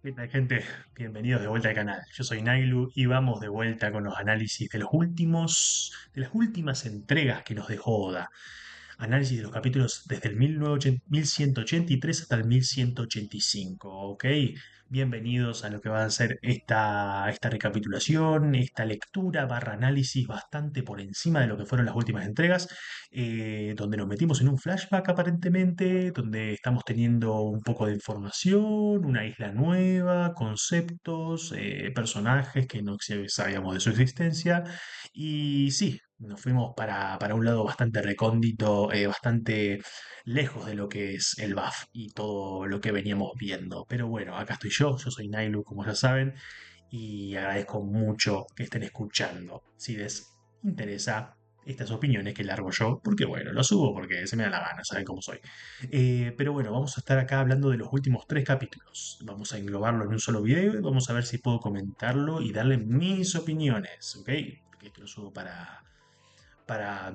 ¿Qué tal, gente? Bienvenidos de vuelta al canal. Yo soy Nailu y vamos de vuelta con los análisis de las últimas entregas que nos dejó Oda. Análisis de los capítulos desde el 1183 hasta el 1185, ¿ok? Bienvenidos a lo que va a ser esta recapitulación, esta lectura barra análisis bastante por encima de lo que fueron las últimas entregas, donde nos metimos en un flashback aparentemente, donde estamos teniendo un poco de información, una isla nueva, conceptos, personajes que no sabíamos de su existencia. Y sí, nos fuimos para un lado bastante recóndito, bastante lejos de lo que es el buff y todo lo que veníamos viendo. Pero bueno, acá estoy yo soy Nailu, como ya saben, y agradezco mucho que estén escuchando. Si les interesa estas opiniones que largo yo, porque bueno, lo subo porque se me da la gana, saben cómo soy. Pero bueno, vamos a estar acá hablando de los últimos tres capítulos. Vamos a englobarlo en un solo video y vamos a ver si puedo comentarlo y darle mis opiniones, ¿ok? Porque esto lo subo para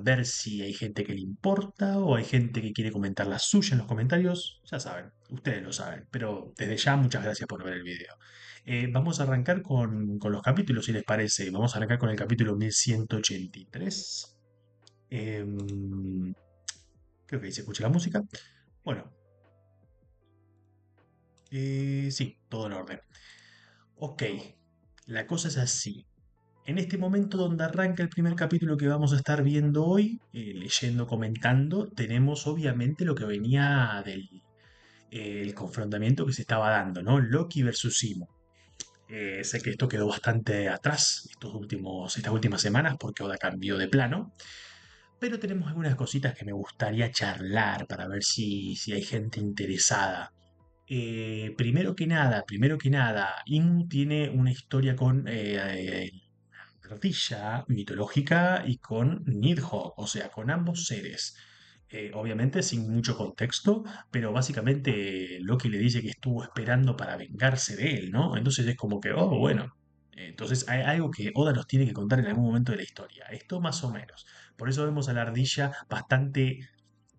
ver si hay gente que le importa o hay gente que quiere comentar la suya en los comentarios. Ya saben, ustedes lo saben. Pero desde ya, muchas gracias por ver el video. Vamos a arrancar con los capítulos, si les parece. Vamos a arrancar con el capítulo 1183. Creo que ahí se escucha la música. Bueno, sí, todo en orden. Ok, la cosa es así. En este momento donde arranca el primer capítulo que vamos a estar viendo hoy, leyendo, comentando, tenemos obviamente lo que venía del el confrontamiento que se estaba dando, ¿no? Loki versus Imo. Sé que esto quedó bastante atrás estas últimas semanas porque Oda cambió de plano, pero tenemos algunas cositas que me gustaría charlar para ver si hay gente interesada. Primero que nada, Inu tiene una historia con ardilla mitológica y con Nidhogg, o sea, con ambos seres. Obviamente sin mucho contexto, pero básicamente Loki le dice que estuvo esperando para vengarse de él, ¿no? Entonces es como que, oh, bueno. Entonces hay algo que Oda nos tiene que contar en algún momento de la historia. Esto más o menos. Por eso vemos a la ardilla bastante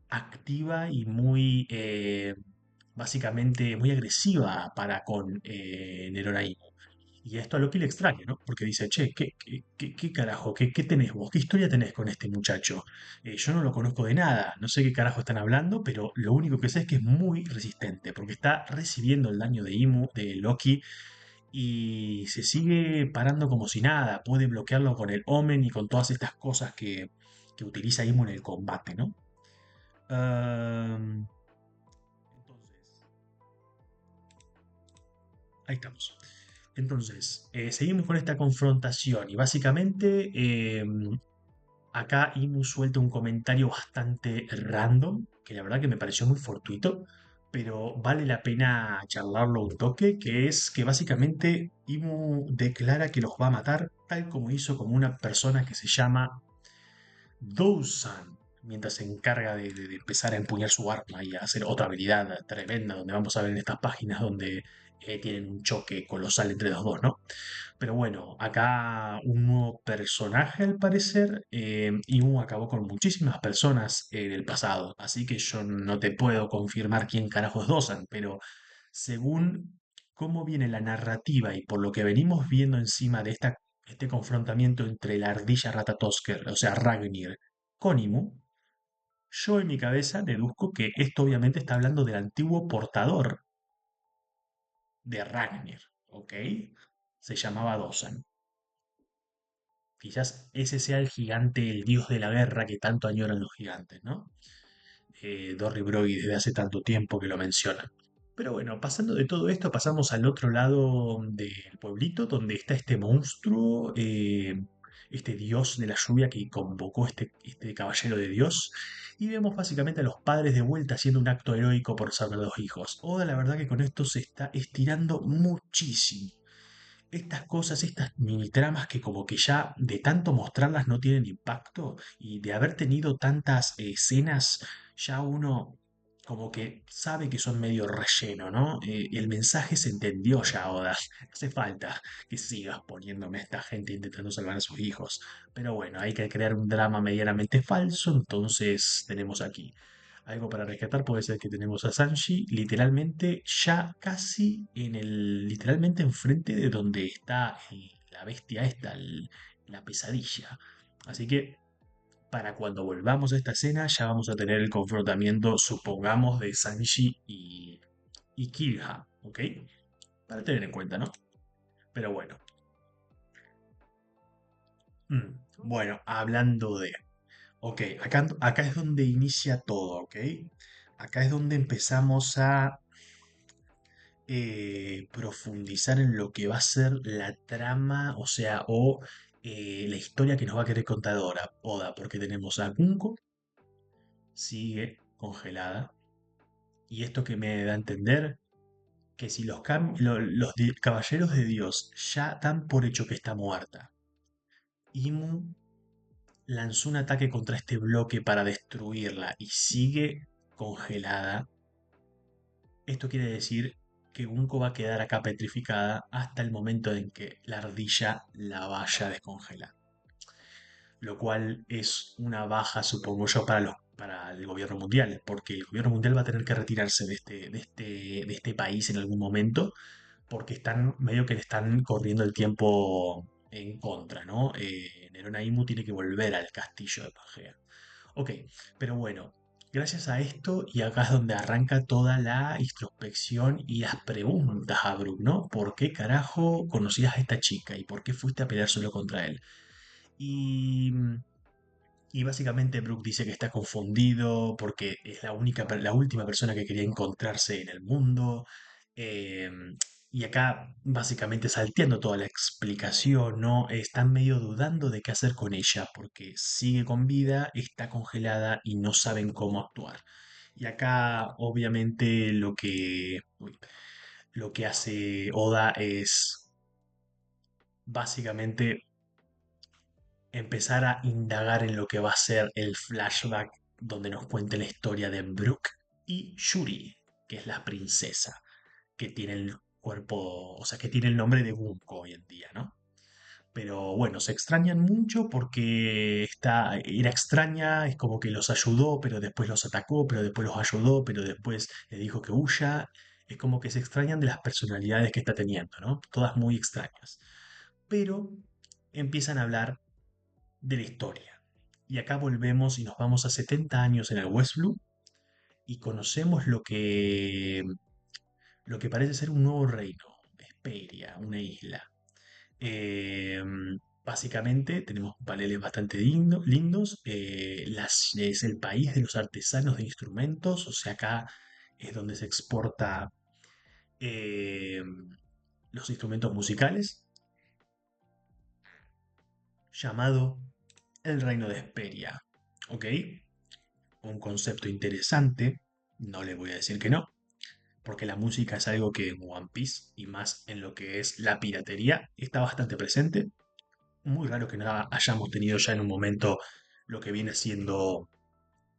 activa y muy, básicamente, muy agresiva para con Neroraimo. Y esto a Loki le extraña, ¿no? Porque dice, che, ¿qué carajo? ¿Qué tenés vos? ¿Qué historia tenés con este muchacho? Yo no lo conozco de nada, no sé qué carajo están hablando, pero lo único que sé es que es muy resistente, porque está recibiendo el daño de Loki, y se sigue parando como si nada. Puede bloquearlo con el Omen y con todas estas cosas que utiliza Imu en el combate, ¿no? Am, entonces, ahí estamos. Entonces, seguimos con esta confrontación y básicamente acá Imu suelta un comentario bastante random, que la verdad que me pareció muy fortuito, pero vale la pena charlarlo un toque, que es que básicamente Imu declara que los va a matar tal como hizo como una persona que se llama Douzan, mientras se encarga de empezar a empuñar su arma y a hacer otra habilidad tremenda, donde vamos a ver en estas páginas donde tienen un choque colosal entre los dos, ¿no? Pero bueno, acá un nuevo personaje al parecer, y acabó con muchísimas personas en el pasado, así que yo no te puedo confirmar quién carajo es Dosan, pero según cómo viene la narrativa y por lo que venimos viendo encima de este confrontamiento entre la ardilla Ratatosker, o sea, Ragnir, con Imu, yo en mi cabeza deduzco que esto obviamente está hablando del antiguo portador de Ragnir, ¿ok? Se llamaba Dosan. Quizás ese sea el gigante, el dios de la guerra que tanto añoran los gigantes, ¿no? Dorry Broggy desde hace tanto tiempo que lo mencionan. Pero bueno, pasando de todo esto, pasamos al otro lado del pueblito, donde está este monstruo, este dios de la lluvia que convocó este caballero de Dios. Y vemos básicamente a los padres de vuelta haciendo un acto heroico por salvar a los hijos. Oda, la verdad que con esto se está estirando muchísimo estas cosas, estas mini tramas que como que ya de tanto mostrarlas no tienen impacto y de haber tenido tantas escenas, ya uno como que sabe que son medio relleno, ¿no? El mensaje se entendió ya, Oda. No hace falta que sigas poniéndome a esta gente intentando salvar a sus hijos. Pero bueno, hay que crear un drama medianamente falso, entonces tenemos aquí Algo para rescatar puede ser que tenemos a Sanji literalmente ya casi literalmente enfrente de donde está la bestia esta, la pesadilla. Así que para cuando volvamos a esta escena ya vamos a tener el confrontamiento, supongamos, de Sanji y Killua, ¿ok? Para tener en cuenta, ¿no? Pero bueno. Bueno, hablando de... Ok, acá es donde inicia todo, ¿ok? Acá es donde empezamos a profundizar en lo que va a ser la trama, o sea, la historia que nos va a querer contar Oda, porque tenemos a Junko, sigue congelada, y esto que me da a entender que si los caballeros de Dios ya dan por hecho que está muerta, Imu lanzó un ataque contra este bloque para destruirla y sigue congelada. Esto quiere decir que Bunko va a quedar acá petrificada hasta el momento en que la ardilla la vaya a descongelar. Lo cual es una baja, supongo yo, para el gobierno mundial, porque el gobierno mundial va a tener que retirarse de este país en algún momento, porque están medio que le están corriendo el tiempo en contra, ¿no? Neronaimu tiene que volver al castillo de Pangea. Ok, pero bueno, gracias a esto, y acá es donde arranca toda la introspección y las preguntas a Brook, ¿no? ¿Por qué carajo conocías a esta chica y por qué fuiste a pelear solo contra él? Y, y básicamente Brook dice que está confundido porque es la última persona que quería encontrarse en el mundo. eh, y acá, básicamente salteando toda la explicación, ¿no? Están medio dudando de qué hacer con ella, porque sigue con vida, está congelada y no saben cómo actuar. Y acá, obviamente, lo que hace Oda es básicamente empezar a indagar en lo que va a ser el flashback donde nos cuente la historia de Brook y Yuri, que es la princesa, que tiene el cuerpo, o sea, que tiene el nombre de Bunko hoy en día, ¿no? Pero bueno, se extrañan mucho porque era extraña, es como que los ayudó, pero después los atacó, pero después los ayudó, pero después le dijo que huya. Es como que se extrañan de las personalidades que está teniendo, ¿no? Todas muy extrañas. Pero empiezan a hablar de la historia. Y acá volvemos y nos vamos a 70 años en el West Blue y conocemos lo que parece ser un nuevo reino, Hesperia, una isla. Eh, Básicamente tenemos paneles bastante lindos. Es el país de los artesanos de instrumentos, o sea, acá es donde se exporta eh, los instrumentos musicales, llamado el Reino de Hesperia. ¿Ok? Un concepto interesante, no le voy a decir que no, porque la música es algo que en One Piece y más en lo que es la piratería está bastante presente. Muy raro que no hayamos tenido ya en un momento lo que viene siendo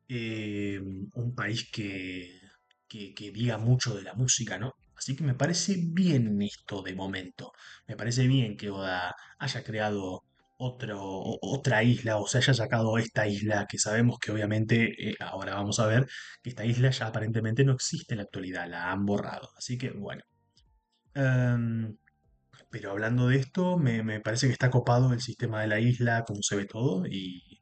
un país que diga mucho de la música, ¿no? Así que me parece bien esto de momento. Me parece bien que Oda haya creado otra isla, o se haya sacado esta isla, que sabemos que obviamente, ahora vamos a ver que esta isla ya aparentemente no existe en la actualidad, la han borrado. Así que bueno. Em, pero hablando de esto, me parece que está copado el sistema de la isla, cómo se ve todo. Y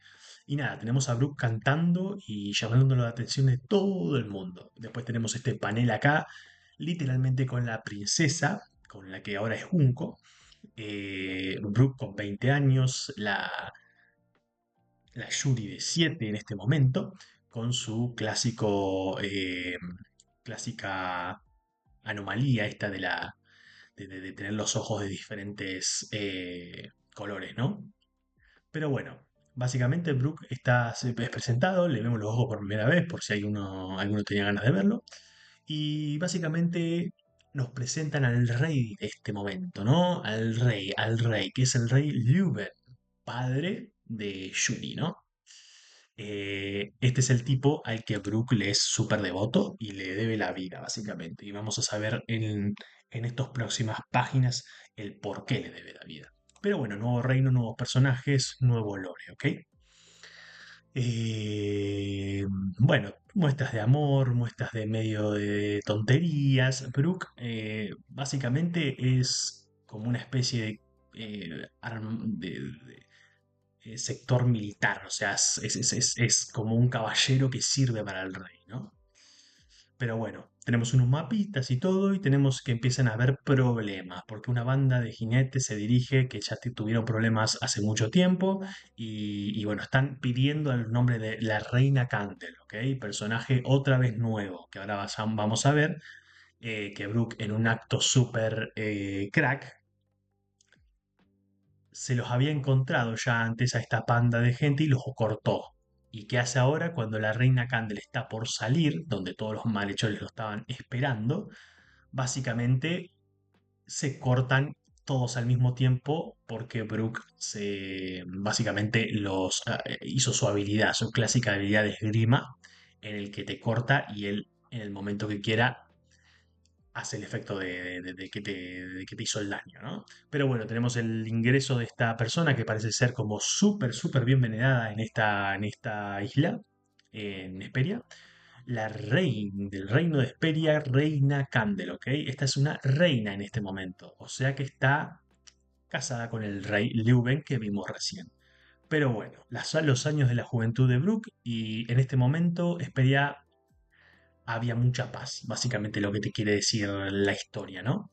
nada, tenemos a Brook cantando y llamando la atención de todo el mundo. Después tenemos este panel acá, literalmente con la princesa, con la que ahora es Junko. Brook con 20 años, la Yuri de 7 en este momento, con su clásica anomalía esta de tener los ojos de diferentes colores, ¿no? Pero bueno, básicamente Brook es presentado, le vemos los ojos por primera vez, por si alguno tenía ganas de verlo, y básicamente nos presentan al rey de este momento, ¿no? Al rey, que es el rey Luben, padre de Yuri, ¿no? Este es el tipo al que Brook le es súper devoto y le debe la vida, básicamente. Y vamos a saber en estas próximas páginas el por qué le debe la vida. Pero bueno, nuevo reino, nuevos personajes, nuevo lore, ¿ok? Eh, bueno, muestras de amor, muestras de medio de tonterías. Brooke básicamente es como una especie de, sector militar, o sea, es como un caballero que sirve para el rey, ¿no? Pero bueno, tenemos unos mapitas y todo, y tenemos que empiezan a haber problemas, porque una banda de jinetes se dirige que ya tuvieron problemas hace mucho tiempo, y bueno, están pidiendo el nombre de la Reina Candle, ¿ok? Personaje otra vez nuevo, que ahora vamos a ver, que Brooke en un acto súper crack, se los había encontrado ya antes a esta panda de gente y los cortó. ¿Y qué hace ahora cuando la reina Candle está por salir, donde todos los malhechores lo estaban esperando? Básicamente se cortan todos al mismo tiempo porque Brooke básicamente hizo su habilidad, su clásica habilidad de esgrima, en el que te corta y él en el momento que quiera hace el efecto de que te hizo el daño, ¿no? Pero bueno, tenemos el ingreso de esta persona que parece ser como súper, súper bien venerada en esta isla, en Esperia. La reina del reino de Esperia, Reina Candel, ¿ok? Esta es una reina en este momento, o sea que está casada con el rey Leuben que vimos recién. Pero bueno, los años de la juventud de Brooke y en este momento Esperia había mucha paz, básicamente lo que te quiere decir la historia, ¿no?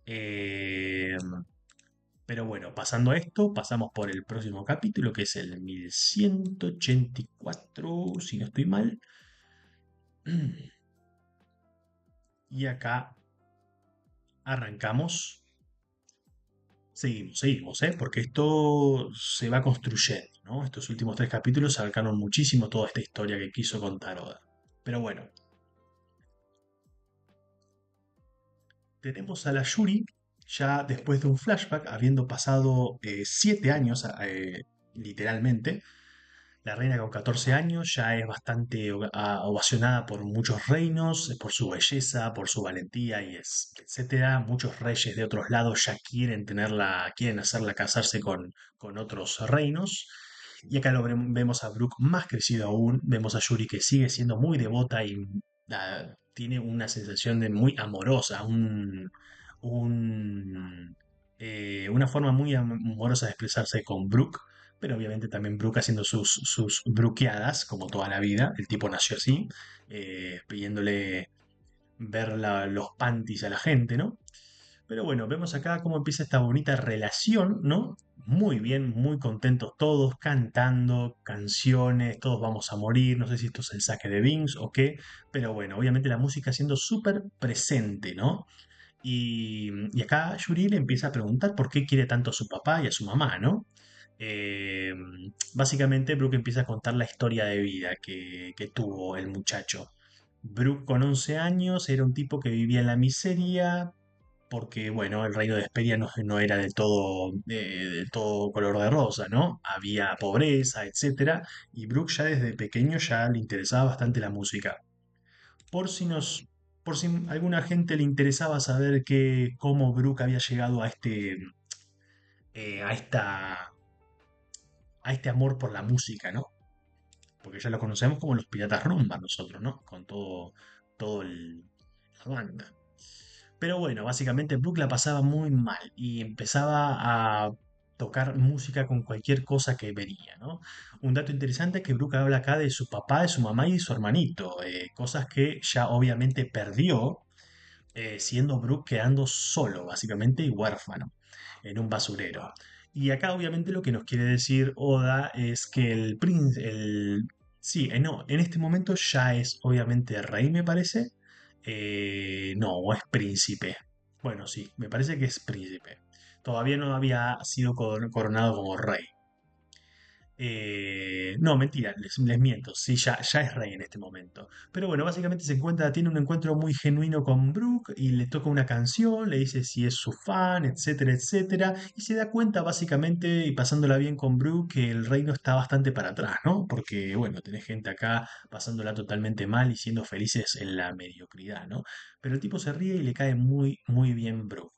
Eh, pero bueno, pasando a esto, pasamos por el próximo capítulo, que es el 1184, si no estoy mal. Y acá arrancamos. Seguimos, ¿eh? Porque esto se va construyendo, ¿no? Estos últimos tres capítulos abarcaron muchísimo toda esta historia que quiso contar Oda. Pero bueno, tenemos a la Yuri ya después de un flashback, habiendo pasado 7 años, literalmente. La reina con 14 años ya es bastante ovacionada por muchos reinos, por su belleza, por su valentía y etcétera. Muchos reyes de otros lados ya quieren hacerla casarse con otros reinos. Y acá vemos a Brooke más crecido aún. Vemos a Yuri que sigue siendo muy devota y tiene una sensación de muy amorosa, un, una forma muy amorosa de expresarse con Brooke, pero obviamente también Brooke haciendo sus bruqueadas, como toda la vida. El tipo nació así, pidiéndole ver los panties a la gente, ¿no? Pero bueno, vemos acá cómo empieza esta bonita relación, ¿no? Muy bien, muy contentos todos, cantando canciones, todos vamos a morir, no sé si esto es el saque de Vince o qué, pero bueno, obviamente la música siendo súper presente, ¿no? Y acá Yuri le empieza a preguntar por qué quiere tanto a su papá y a su mamá, ¿no? Eh, Básicamente Brooke empieza a contar la historia de vida que tuvo el muchacho. Brooke con 11 años era un tipo que vivía en la miseria porque, bueno, el reino de Hesperia no era del todo color de rosa, ¿no? Había pobreza, etcétera, y Brooke ya desde pequeño ya le interesaba bastante la música. Por si nos, por si a alguna gente le interesaba saber cómo Brooke había llegado a a este amor por la música, ¿no? Porque ya lo conocemos como los Piratas Rumba nosotros, ¿no? Con todo la banda. Pero bueno, básicamente Brooke la pasaba muy mal y empezaba a tocar música con cualquier cosa que venía, ¿no? Un dato interesante es que Brooke habla acá de su papá, de su mamá y de su hermanito, cosas que ya obviamente perdió, siendo Brooke quedando solo, básicamente, y huérfano, en un basurero. Y acá obviamente lo que nos quiere decir Oda es que el príncipe, sí, no, en este momento ya es obviamente rey, me parece. No, o es príncipe. Bueno, sí, me parece que es príncipe. Todavía no había sido coronado como rey. No, mentira, les miento. Sí, ya es rey en este momento. Pero bueno, básicamente tiene un encuentro muy genuino con Brooke y le toca una canción, le dice si es su fan, etcétera, etcétera. Y se da cuenta, básicamente, y pasándola bien con Brooke, que el reino está bastante para atrás, ¿no? Porque, bueno, tenés gente acá pasándola totalmente mal y siendo felices en la mediocridad, ¿no? Pero el tipo se ríe y le cae muy, muy bien Brooke.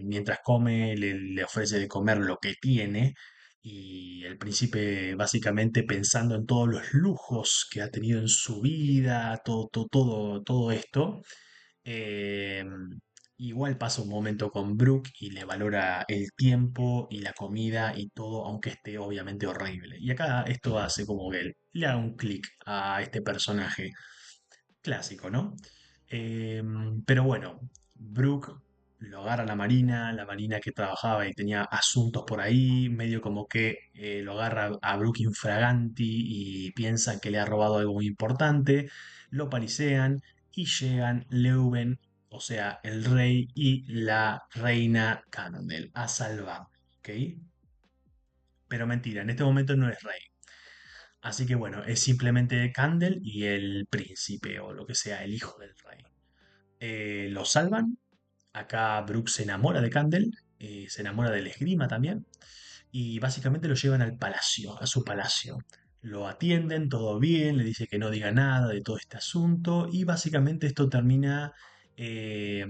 Mientras come, le ofrece de comer lo que tiene y el príncipe básicamente pensando en todos los lujos que ha tenido en su vida, todo esto, eh, igual pasa un momento con Brooke y le valora el tiempo y la comida y todo, aunque esté obviamente horrible. Y acá esto hace como que le da un clic a este personaje clásico, ¿no? Pero bueno, Brooke lo agarra la marina que trabajaba y tenía asuntos por ahí, medio como que lo agarra a Brooke infraganti y piensan que le ha robado algo muy importante, lo palicean y llegan Leuven, o sea, el rey y la reina Candel a salvar, ¿ok? Pero mentira, en este momento no es rey. Así que bueno, es simplemente Candel y el príncipe o lo que sea, el hijo del rey. Lo salvan. Acá Brooke se enamora de Candel, se enamora del esgrima también, y básicamente lo llevan al palacio, a su palacio. Lo atienden, todo bien, le dice que no diga nada de todo este asunto, y básicamente esto eh,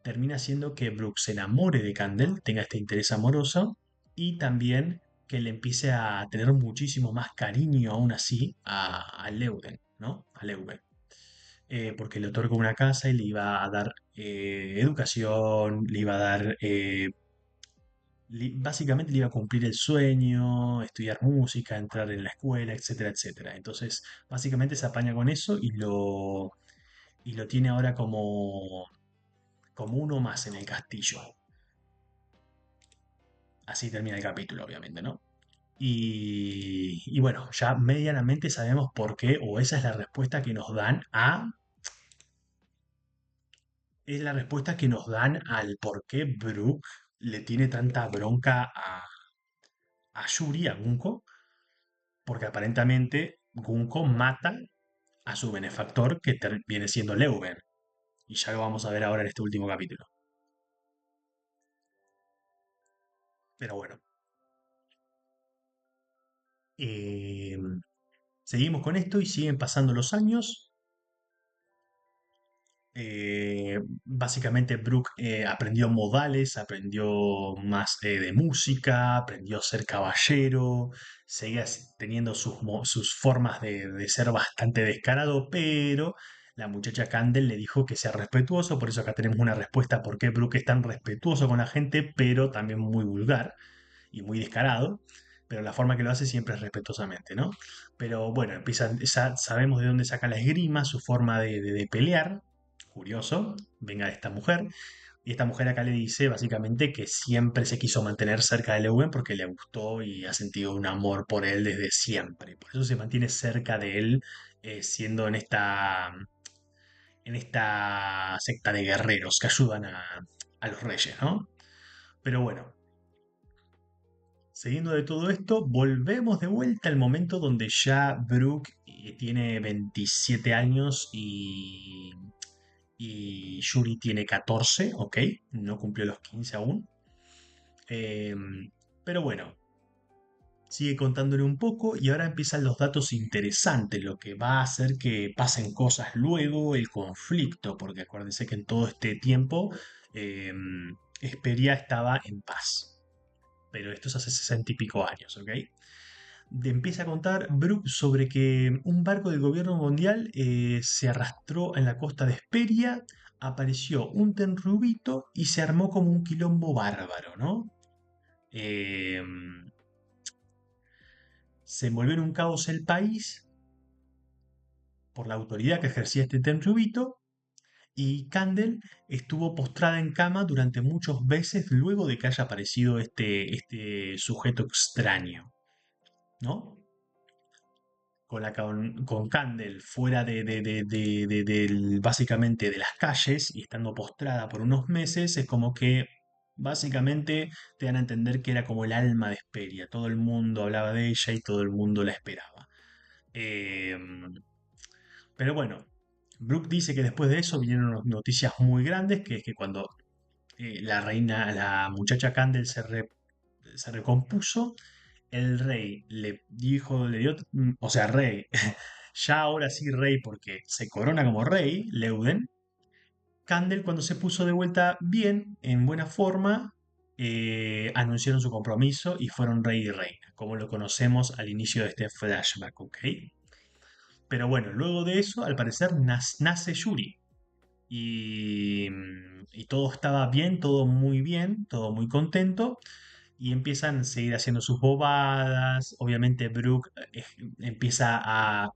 termina haciendo que Brooke se enamore de Candel, tenga este interés amoroso, y también que le empiece a tener muchísimo más cariño aún así a Leuden, ¿no? A Leuven, porque le otorgó una casa y le iba a dar educación, le iba a dar, básicamente le iba a cumplir el sueño, estudiar música, entrar en la escuela, etcétera, etcétera. Entonces, básicamente se apaña con eso y lo tiene ahora como uno más en el castillo. Así termina el capítulo, obviamente, ¿no? Y bueno, ya medianamente sabemos por qué, o esa es la respuesta que nos dan es la respuesta que nos dan al por qué Brooke le tiene tanta bronca a Yuri, a Gunko, porque aparentemente Gunko mata a su benefactor que viene siendo Leuven. Y ya lo vamos a ver ahora en este último capítulo. Pero bueno, eh, seguimos con esto y siguen pasando los años. Básicamente Brooke aprendió modales, aprendió más de música, aprendió a ser caballero, seguía teniendo sus formas de ser bastante descarado, pero la muchacha Candle le dijo que sea respetuoso, por eso acá tenemos una respuesta por qué Brooke es tan respetuoso con la gente, pero también muy vulgar y muy descarado, pero la forma que lo hace siempre es respetuosamente, ¿no? Pero bueno, ya sabemos de dónde saca la esgrima, su forma de pelear, curioso, venga de esta mujer, y esta mujer acá le dice básicamente que siempre se quiso mantener cerca de Leuven porque le gustó y ha sentido un amor por él desde siempre. Por eso se mantiene cerca de él, siendo en esta secta de guerreros que ayudan a los reyes, ¿no? Pero bueno, siguiendo de todo esto, volvemos de vuelta al momento donde ya Brooke tiene 27 años y Yuri tiene 14, ¿ok? No cumplió los 15 aún. Pero bueno, sigue contándole un poco y ahora empiezan los datos interesantes, lo que va a hacer que pasen cosas luego, el conflicto, porque acuérdense que en todo este tiempo eh, Hesperia estaba en paz. Pero esto es hace 60 y pico años, ¿ok? Empieza a contar Brooke sobre que un barco del gobierno mundial se arrastró en la costa de Hesperia, apareció un tenrubito y se armó como un quilombo bárbaro, ¿no? Eh, Se envolvió en un caos el país por la autoridad que ejercía este tenrubito y Candel estuvo postrada en cama durante muchos meses luego de que haya aparecido este sujeto extraño, ¿no? Con Candel fuera básicamente de las calles y estando postrada por unos meses, es como que básicamente te dan a entender que era como el alma de Hesperia. Todo el mundo hablaba de ella y todo el mundo la esperaba. Eh, pero bueno, Brooke dice que después de eso vinieron noticias muy grandes, que es que cuando la muchacha Candel se recompuso, el rey le dijo, le dio, o sea, rey, ya ahora sí rey porque se corona como rey, Leuden. Candel cuando se puso de vuelta bien, en buena forma, anunciaron su compromiso y fueron rey y reina, como lo conocemos al inicio de este flashback, ¿ok? Pero bueno, luego de eso, al parecer, nace Yuri. Y todo estaba bien, todo muy bien, todo muy contento. Y empiezan a seguir haciendo sus bobadas. Obviamente Brooke empieza a...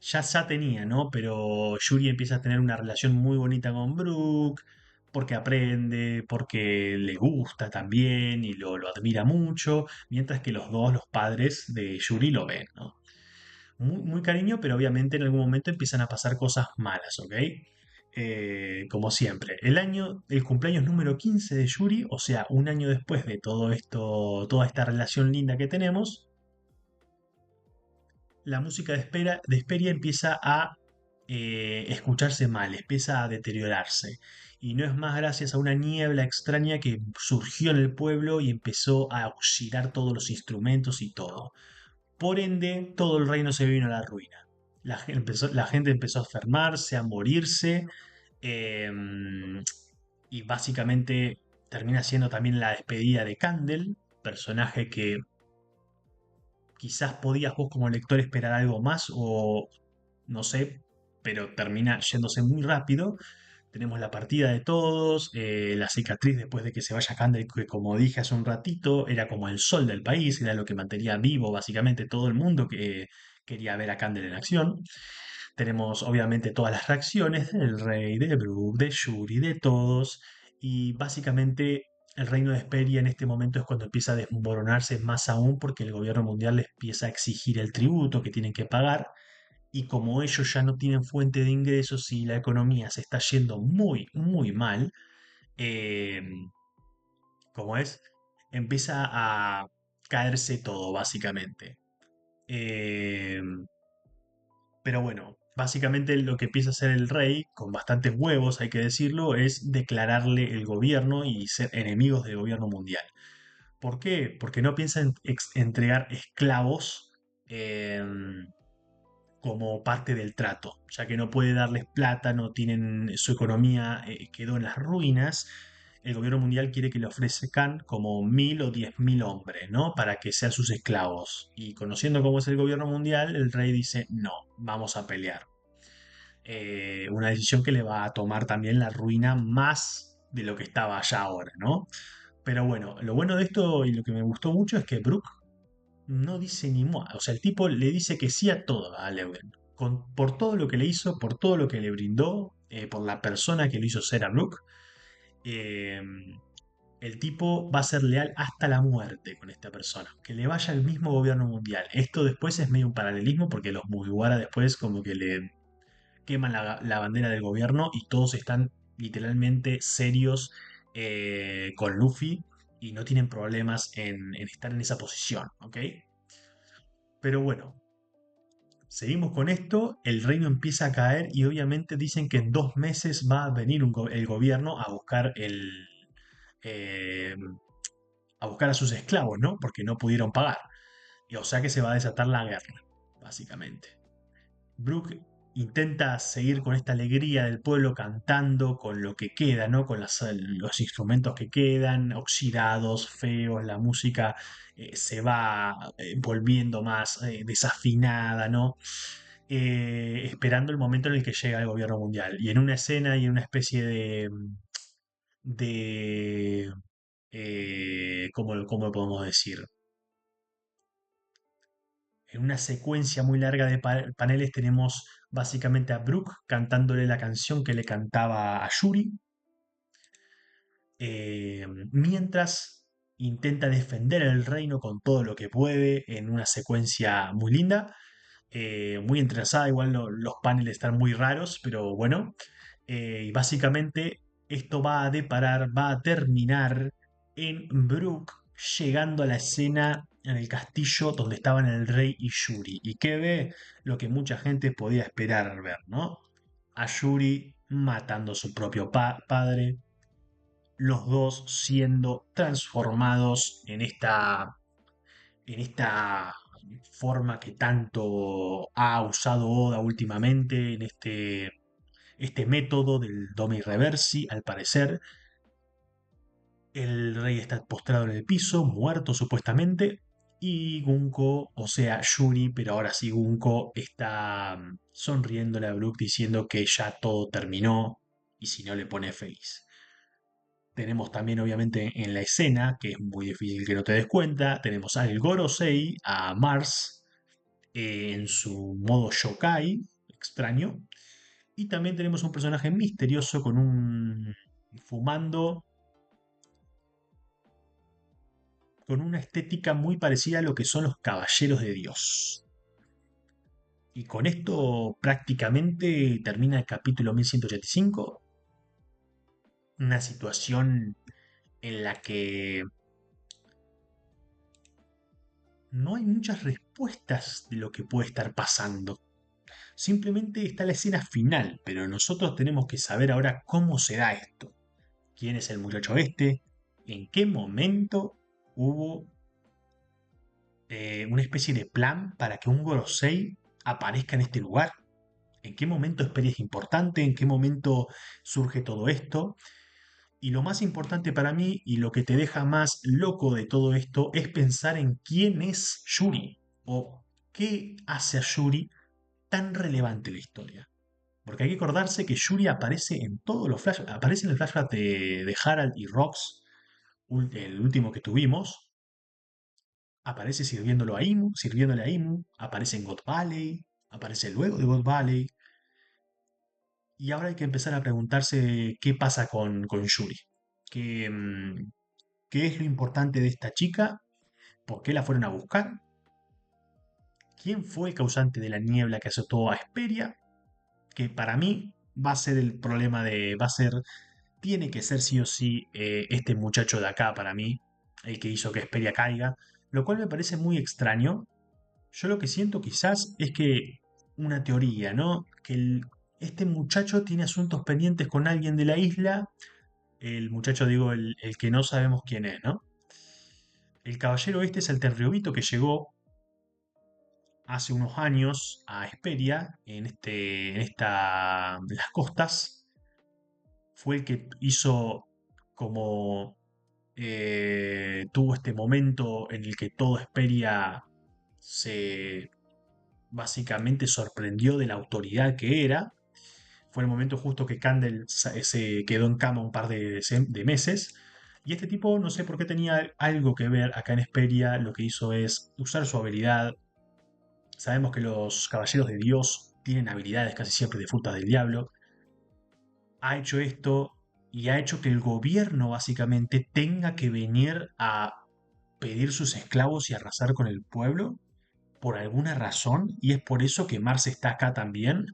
Ya tenía, ¿no? Pero Yuri empieza a tener una relación muy bonita con Brooke, porque aprende, porque le gusta también y lo admira mucho, mientras que los dos, los padres de Yuri, lo ven, ¿no? Muy, muy cariño, pero obviamente en algún momento empiezan a pasar cosas malas, ¿ok? Como siempre. El cumpleaños número 15 de Yuri, o sea, un año después de todo esto, toda esta relación linda que tenemos, la música de Hesperia empieza a escucharse mal, empieza a deteriorarse. Y no es más gracias a una niebla extraña que surgió en el pueblo y empezó a oxidar todos los instrumentos y todo. Por ende, todo el reino se vino a la ruina. La gente empezó a enfermarse, a morirse, eh, y básicamente termina siendo también la despedida de Candle, personaje que quizás podías vos como lector esperar algo más o no sé, pero termina yéndose muy rápido. Tenemos la partida de todos, la cicatriz después de que se vaya Candle, que como dije hace un ratito, era como el sol del país, era lo que mantenía vivo básicamente todo el mundo que quería ver a Candle en acción. Tenemos obviamente todas las reacciones del rey, de Brooke, de Yuri, de todos, y básicamente el reino de Hesperia en este momento es cuando empieza a desmoronarse más aún porque el gobierno mundial les empieza a exigir el tributo que tienen que pagar y como ellos ya no tienen fuente de ingresos y la economía se está yendo muy, muy mal, eh, como es, empieza a caerse todo, básicamente. Eh, pero bueno, básicamente lo que empieza a hacer el rey, con bastantes huevos, hay que decirlo, es declararle el gobierno y ser enemigos del gobierno mundial. ¿Por qué? Porque no piensa en entregar esclavos. Como parte del trato, ya que no puede darles plata, no tienen su economía, quedó en las ruinas. El gobierno mundial quiere que le ofrezcan como 1000 o 10.000 hombres, ¿no? Para que sean sus esclavos. Y conociendo cómo es el gobierno mundial, el rey dice, no, vamos a pelear. Una decisión que le va a tomar también la ruina más de lo que estaba allá ahora, ¿no? Pero bueno, lo bueno de esto y lo que me gustó mucho es que Brooke no dice ni mua. O sea, el tipo le dice que sí a todo a Leuven. Por todo lo que le hizo, por todo lo que le brindó, por la persona que lo hizo ser a Brooke, eh, el tipo va a ser leal hasta la muerte con esta persona. Que le vaya al mismo gobierno mundial. Esto después es medio un paralelismo porque los Mugiwara después como que le queman la bandera del gobierno y todos están literalmente serios con Luffy y no tienen problemas en estar en esa posición, ¿ok? Pero bueno, seguimos con esto, el reino empieza a caer y obviamente dicen que en 2 meses va a venir el gobierno eh, a buscar a sus esclavos, ¿no? Porque no pudieron pagar. Y, o sea que se va a desatar la guerra, básicamente. Brooke intenta seguir con esta alegría del pueblo cantando con lo que queda, ¿no? Con los instrumentos que quedan, oxidados, feos, la música se va volviendo más desafinada, ¿no? Esperando el momento en el que llega el gobierno mundial. Y en una escena y en una especie de ¿cómo lo podemos decir? En una secuencia muy larga de paneles tenemos básicamente a Brooke cantándole la canción que le cantaba a Yuri, mientras intenta defender el reino con todo lo que puede en una secuencia muy linda, muy entrelazada, igual los paneles están muy raros, pero bueno, y básicamente esto va a deparar, va a terminar en Brooke llegando a la escena en el castillo donde estaban el rey y Yuri. Y que ve lo que mucha gente podía esperar ver, ¿no? A Yuri matando a su propio padre, los dos siendo transformados en esta forma que tanto ha usado Oda últimamente, en este, este método del Domi Reversi, al parecer, El rey está postrado en el piso, muerto supuestamente, y Gunko, o sea, Yuri, pero ahora sí Gunko, está sonriéndole a Brook diciendo que ya todo terminó y si no le pone feliz. Tenemos también, obviamente, en la escena, que es muy difícil que no te des cuenta, tenemos al Gorosei, a Mars, en su modo yokai, extraño, y también tenemos un personaje misterioso con un fumando con una estética muy parecida a lo que son los Caballeros de Dios. Y con esto prácticamente termina el capítulo 1185, una situación en la que no hay muchas respuestas de lo que puede estar pasando. Simplemente está la escena final, pero nosotros tenemos que saber ahora cómo se da esto. ¿Quién es el muchacho este? ¿En qué momento hubo una especie de plan para que un Gorosei aparezca en este lugar? ¿En qué momento Hesperia es importante? ¿En qué momento surge todo esto? Y lo más importante para mí y lo que te deja más loco de todo esto es pensar en quién es Yuri o qué hace a Yuri tan relevante en la historia. Porque hay que acordarse que Yuri aparece en todos los flashbacks, aparece en el flashback de Harald y Rox, el último que tuvimos, aparece sirviéndole a Imu, aparece en God Valley, aparece luego de God Valley. Y ahora hay que empezar a preguntarse qué pasa con Yuri. ¿Qué, qué es lo importante de esta chica? ¿Por qué la fueron a buscar? ¿Quién fue el causante de la niebla que azotó a Hesperia? Que para mí va a ser el problema de... Va a ser... Tiene que ser sí o sí este muchacho de acá para mí, el que hizo que Hesperia caiga. Lo cual me parece muy extraño. Yo lo que siento quizás es que una teoría, ¿no? Que este muchacho tiene asuntos pendientes con alguien de la isla. El muchacho, digo, el que no sabemos quién es, ¿no? El caballero este es el Terriobito que llegó hace unos años a Hesperia, en las costas. Fue el que hizo como tuvo este momento en el que todo Hesperia se básicamente sorprendió de la autoridad que era. Fue el momento justo que Candle se quedó en cama un par de meses. Y este tipo, no sé por qué tenía algo que ver acá en Hesperia, lo que hizo es usar su habilidad. Sabemos que los caballeros de Dios tienen habilidades casi siempre de frutas del diablo. Ha hecho esto y ha hecho que el gobierno básicamente tenga que venir a pedir sus esclavos y arrasar con el pueblo por alguna razón. Y es por eso que Mars está acá también,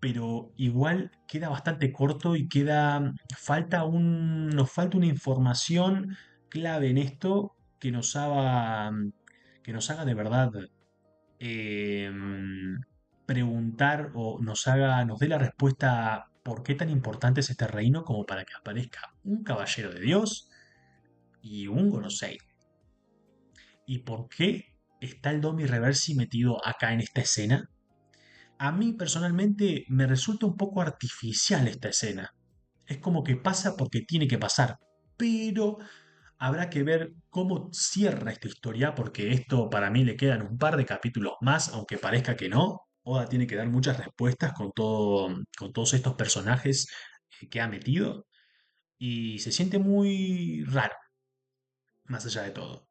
pero igual queda bastante corto y nos falta una información clave en esto que nos haga de verdad eh, preguntar o nos dé la respuesta a por qué tan importante es este reino como para que aparezca un caballero de Dios y un Gorosei. ¿Y por qué está el Domi Reversi metido acá en esta escena? A mí personalmente me resulta un poco artificial esta escena. Es como que pasa porque tiene que pasar. Pero habrá que ver cómo cierra esta historia, porque esto para mí le quedan un par de capítulos más, aunque parezca que no. Oda tiene que dar muchas respuestas con todos estos personajes que ha metido. Y se siente muy raro, más allá de todo.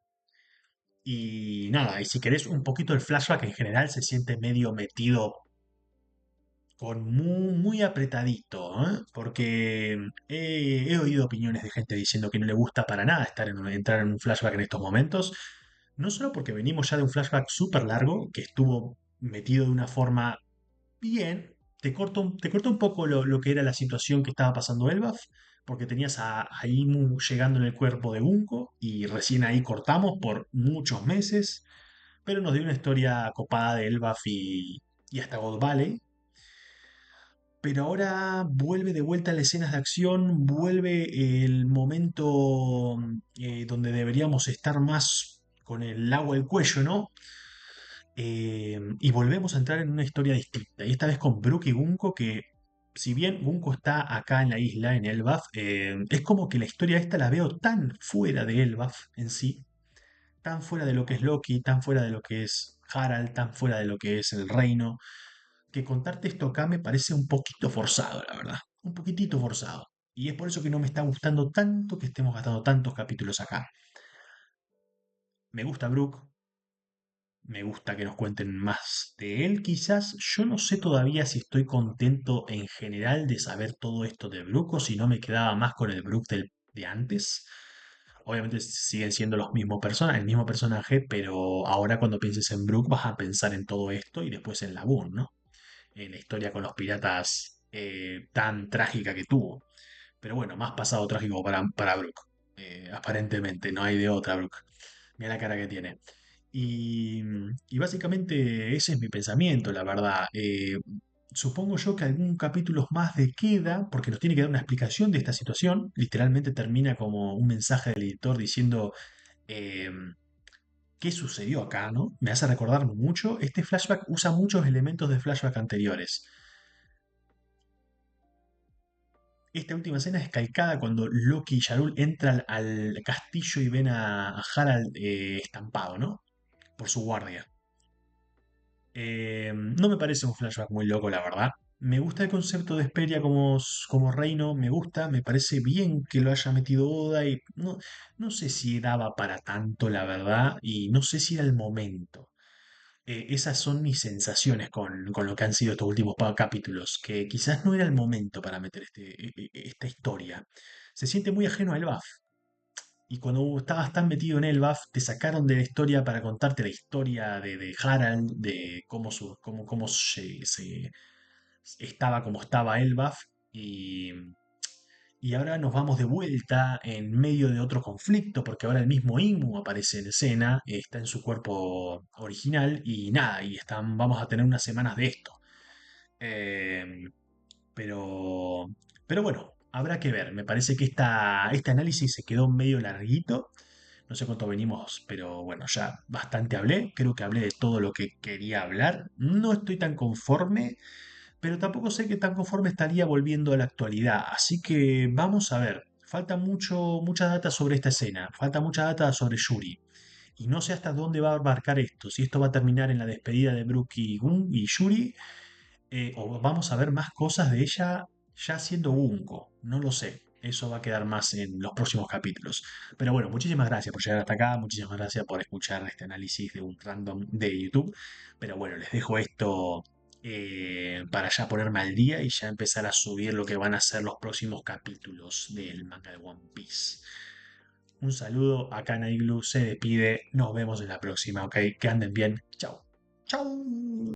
Y nada, y si querés un poquito el flashback en general se siente medio metido con muy apretadito, ¿eh? Porque he oído opiniones de gente diciendo que no le gusta para nada entrar en un flashback en estos momentos, no solo porque venimos ya de un flashback súper largo, que estuvo metido de una forma bien, te corta un poco lo que era la situación que estaba pasando Elbaf, porque tenías a Imu llegando en el cuerpo de Bunko, y recién ahí cortamos por muchos meses, pero nos dio una historia copada de Elbaf y hasta God Valley, pero ahora vuelve de vuelta a las escenas de acción, vuelve el momento donde deberíamos estar más con el agua al cuello, ¿no? Y volvemos a entrar en una historia distinta, y esta vez con Brook y Gunko que si bien Bunko está acá en la isla, en Elbaf, es como que la historia esta la veo tan fuera de Elbaf en sí, tan fuera de lo que es Loki, tan fuera de lo que es Harald, tan fuera de lo que es el reino, que contarte esto acá me parece un poquito forzado, la verdad. Un poquitito forzado. Y es por eso que no me está gustando tanto que estemos gastando tantos capítulos acá. Me gusta Brook, me gusta que nos cuenten más de él, quizás. Yo no sé todavía si estoy contento en general de saber todo esto de Brook o si no me quedaba más con el Brook de antes. Obviamente siguen siendo los mismos personas, el mismo personaje, pero ahora cuando pienses en Brook vas a pensar en todo esto y después en Lagoon, ¿no? En la historia con los piratas tan trágica que tuvo. Pero bueno, más pasado trágico para Brook. Aparentemente, no hay de otra Brook. Mira la cara que tiene. Y básicamente ese es mi pensamiento, la verdad. Supongo yo que algún capítulo más de queda, porque nos tiene que dar una explicación de esta situación. Literalmente termina como un mensaje del editor diciendo eh, qué sucedió acá, ¿no? Me hace recordar mucho. Este flashback usa muchos elementos de flashback anteriores. Esta última escena es calcada cuando Loki y Yarul entran al castillo y ven a Harald estampado, ¿no? Por su guardia. No me parece un flashback muy loco, la verdad. Me gusta el concepto de Hesperia como reino, me gusta, me parece bien que lo haya metido Oda y no sé si daba para tanto, la verdad, y no sé si era el momento. Esas son mis sensaciones con lo que han sido estos últimos capítulos, que quizás no era el momento para meter esta historia. Se siente muy ajeno al BAF. Y cuando estabas tan metido en el BAF, te sacaron de la historia para contarte la historia de Harald, de cómo estaba como estaba Elbaf. Y ahora nos vamos de vuelta en medio de otro conflicto, porque ahora el mismo Inmu aparece en escena, está en su cuerpo original y nada, vamos a tener unas semanas de esto. Eh, pero, pero bueno, habrá que ver. Me parece que este análisis se quedó medio larguito. No sé cuánto venimos, pero bueno, ya bastante hablé. Creo que hablé de todo lo que quería hablar. No estoy tan conforme, pero tampoco sé qué tan conforme estaría volviendo a la actualidad. Así que vamos a ver. Falta mucha data sobre esta escena. Falta mucha data sobre Yuri. Y no sé hasta dónde va a abarcar esto. Si esto va a terminar en la despedida de Brook y Gun y Yuri, o vamos a ver más cosas de ella ya siendo Bunko. No lo sé. Eso va a quedar más en los próximos capítulos. Pero bueno, muchísimas gracias por llegar hasta acá. Muchísimas gracias por escuchar este análisis de un random de YouTube. Pero bueno, les dejo esto para ya ponerme al día y ya empezar a subir lo que van a ser los próximos capítulos del manga de One Piece. Un saludo, acá Naiglu se despide. Nos vemos en la próxima, ¿ok? Que anden bien. Chao. Chao.